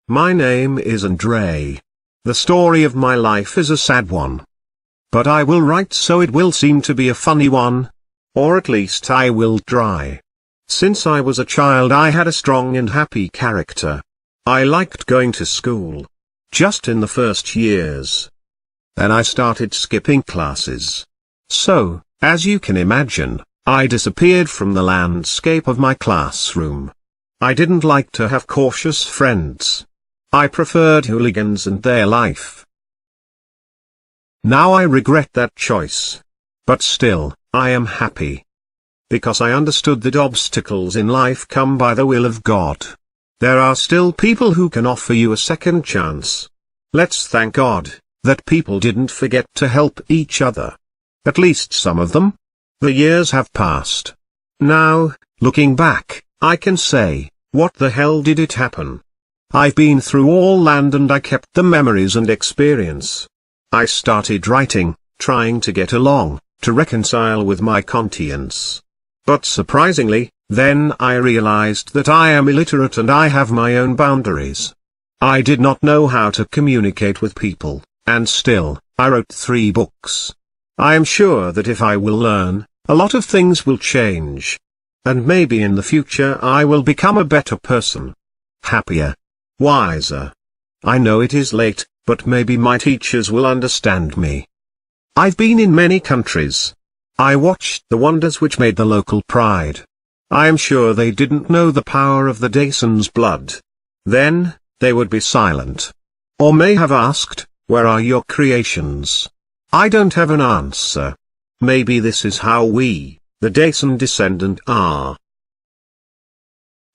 My name is Andre. The story of my life is a sad one. But I will write so it will seem to be a funny one. Or at least I will try. Since I was a child I had a strong and happy character. I liked going to school. Just in the first years. Then I started skipping classes. So, as you can imagine, I disappeared from the landscape of my classroom. I didn't like to have cautious friends. I preferred hooligans and their life. Now I regret that choice. But still, I am happy. Because I understood that obstacles in life come by the will of God. There are still people who can offer you a second chance. Let's thank God that people didn't forget to help each other. At least some of them. The years have passed. Now, looking back, I can say, what the hell did it happen? I've been through all land and I kept the memories and experience. I started writing, trying to get along, to reconcile with my conscience. But surprisingly, then I realized that I am illiterate and I have my own boundaries. I did not know how to communicate with people, and still, I wrote 3 books. I am sure that if I will learn, a lot of things will change. And maybe in the future I will become a better person. Happier. Wiser. I know it is late, but maybe my teachers will understand me. I've been in many countries. I watched the wonders which made the local pride. I am sure they didn't know the power of the Dason's blood. Then, they would be silent. Or may have asked, where are your creations? I don't have an answer. Maybe this is how we, the Dason descendant, are.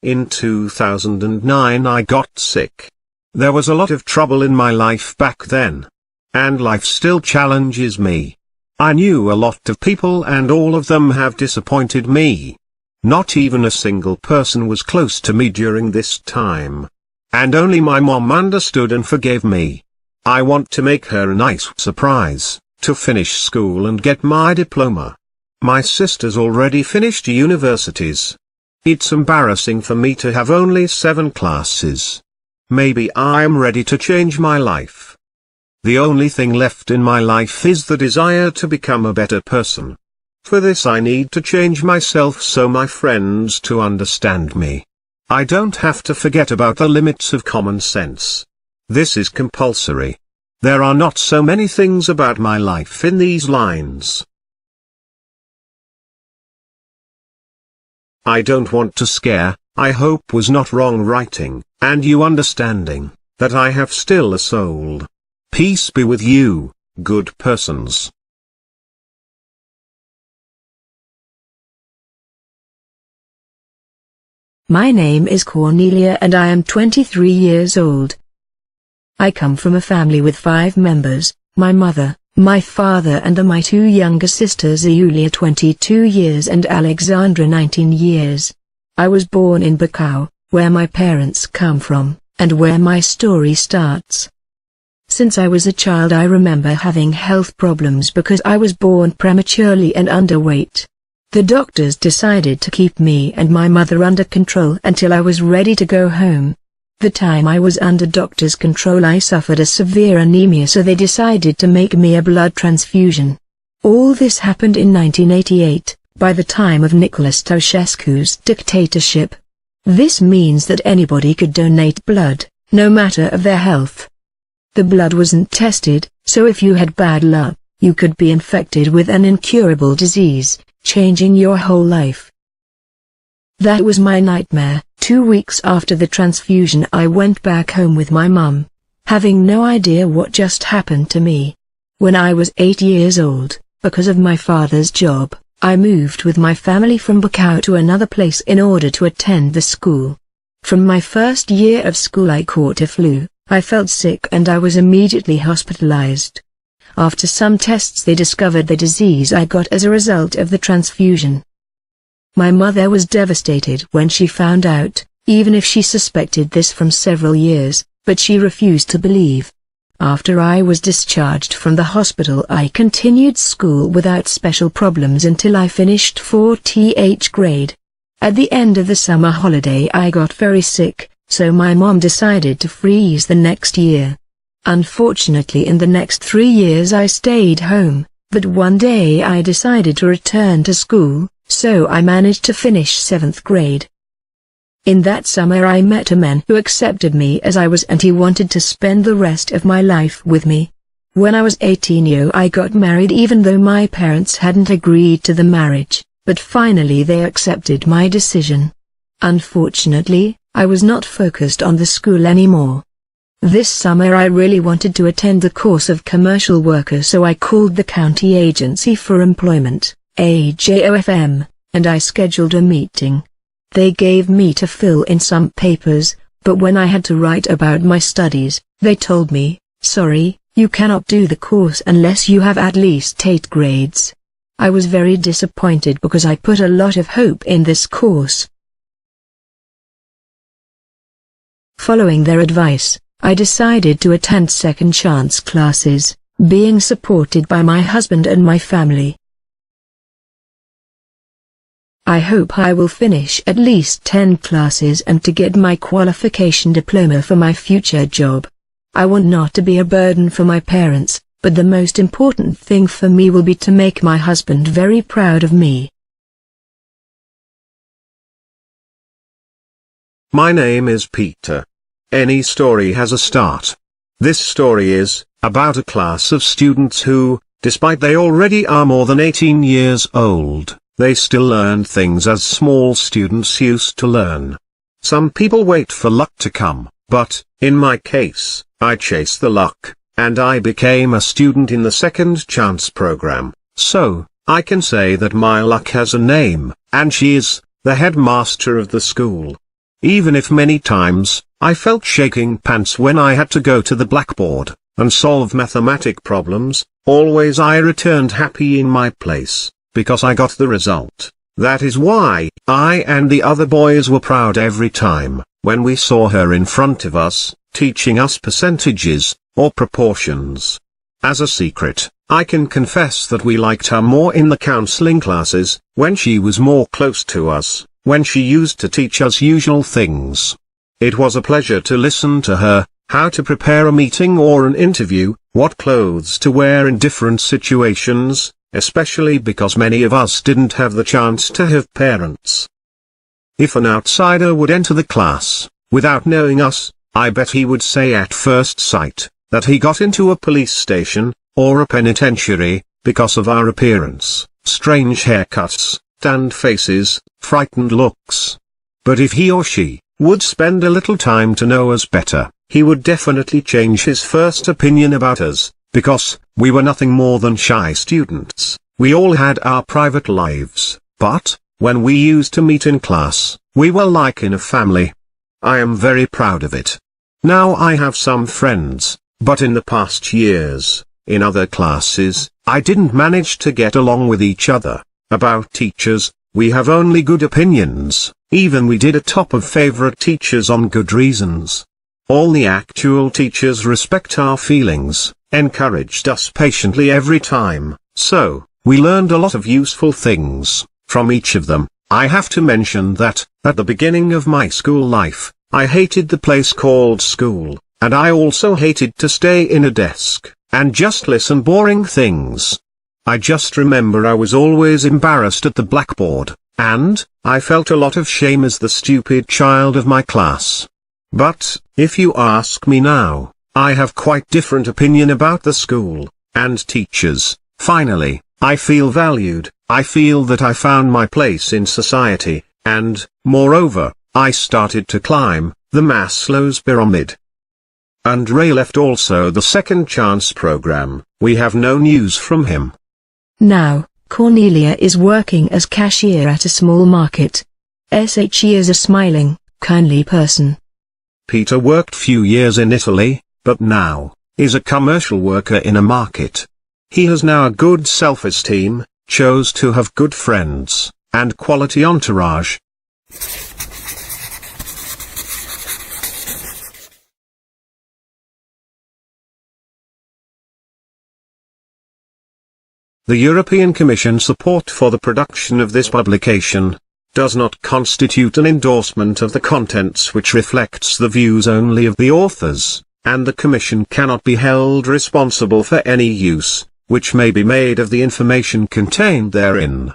In 2009 I got sick. There was a lot of trouble in my life back then. And life still challenges me. I knew a lot of people and all of them have disappointed me. Not even a single person was close to me during this time. And only my mom understood and forgave me. I want to make her a nice surprise, to finish school and get my diploma. My sister's already finished universities. It's embarrassing for me to have only 7 classes. Maybe I'm ready to change my life. The only thing left in my life is the desire to become a better person. For this I need to change myself so my friends to understand me. I don't have to forget about the limits of common sense. This is compulsory. There are not so many things about my life in these lines. I don't want to scare, I hope was not wrong writing, and you understanding, that I have still a soul. Peace be with you, good persons. My name is Cornelia and I am 23 years old. I come from a family with 5 members, my mother, my father and my 2 younger sisters Yulia 22 years and Alexandra 19 years. I was born in Bacau, where my parents come from, and where my story starts. Since I was a child I remember having health problems because I was born prematurely and underweight. The doctors decided to keep me and my mother under control until I was ready to go home. The time I was under doctor's control I suffered a severe anemia, so they decided to make me a blood transfusion. All this happened in 1988, by the time of Nicolas Ceausescu's dictatorship. This means that anybody could donate blood, no matter of their health. The blood wasn't tested, so if you had bad luck, you could be infected with an incurable disease, changing your whole life. That was my nightmare. 2 weeks after the transfusion I went back home with my mum, having no idea what just happened to me. When I was 8 years old, because of my father's job, I moved with my family from Bacau to another place in order to attend the school. From my first year of school I caught a flu. I felt sick and I was immediately hospitalized. After some tests they discovered the disease I got as a result of the transfusion. My mother was devastated when she found out, even if she suspected this from several years, but she refused to believe. After I was discharged from the hospital I continued school without special problems until I finished 4th grade. At the end of the summer holiday I got very sick, so my mom decided to freeze the next year. Unfortunately, in the next 3 years I stayed home, but one day I decided to return to school, so I managed to finish 7th grade. In that summer I met a man who accepted me as I was, and he wanted to spend the rest of my life with me. When I was 18 I got married, even though my parents hadn't agreed to the marriage, but finally they accepted my decision. Unfortunately, I was not focused on the school anymore. This summer I really wanted to attend the course of commercial worker, so I called the County Agency for Employment, AJOFM, and I scheduled a meeting. They gave me to fill in some papers, but when I had to write about my studies, they told me, "Sorry, you cannot do the course unless you have at least 8 grades. I was very disappointed because I put a lot of hope in this course. Following their advice, I decided to attend second chance classes, being supported by my husband and my family. I hope I will finish at least 10 classes and to get my qualification diploma for my future job. I want not to be a burden for my parents, but the most important thing for me will be to make my husband very proud of me." My name is Peter. Any story has a start. This story is about a class of students who, despite they already are more than 18 years old, they still learn things as small students used to learn. Some people wait for luck to come, but, in my case, I chased the luck, and I became a student in the second chance program, so, I can say that my luck has a name, and she is the headmaster of the school. Even if many times, I felt shaking pants when I had to go to the blackboard and solve mathematic problems, always I returned happy in my place, because I got the result. That is why I and the other boys were proud every time when we saw her in front of us, teaching us percentages, or proportions. As a secret, I can confess that we liked her more in the counseling classes, when she was more close to us, when she used to teach us usual things. It was a pleasure to listen to her, how to prepare a meeting or an interview, what clothes to wear in different situations, especially because many of us didn't have the chance to have parents. If an outsider would enter the class, without knowing us, I bet he would say at first sight, that he got into a police station, or a penitentiary, because of our appearance, strange haircuts, tanned faces, frightened looks. But if he or she would spend a little time to know us better, he would definitely change his first opinion about us, because we were nothing more than shy students. We all had our private lives, but when we used to meet in class, we were like in a family. I am very proud of it. Now I have some friends, but in the past years, in other classes, I didn't manage to get along with each other. About teachers, we have only good opinions, even we did a top of favorite teachers on good reasons. All the actual teachers respect our feelings, encouraged us patiently every time, so, we learned a lot of useful things from each of them. I have to mention that, at the beginning of my school life, I hated the place called school, and I also hated to stay in a desk, and just listen boring things. I just remember I was always embarrassed at the blackboard, and I felt a lot of shame as the stupid child of my class. But, if you ask me now, I have quite different opinion about the school, and teachers. Finally, I feel valued, I feel that I found my place in society, and, moreover, I started to climb the Maslow's pyramid. And Ray left also the second chance program. We have no news from him. Now, Cornelia is working as cashier at a small market. She is a smiling, kindly person. Peter worked few years in Italy, but now is a commercial worker in a market. He has now a good self-esteem, chose to have good friends, and quality entourage. The European Commission support for the production of this publication. does not constitute an endorsement of the contents which reflects the views only of the authors, and the Commission cannot be held responsible for any use, which may be made of the information contained therein.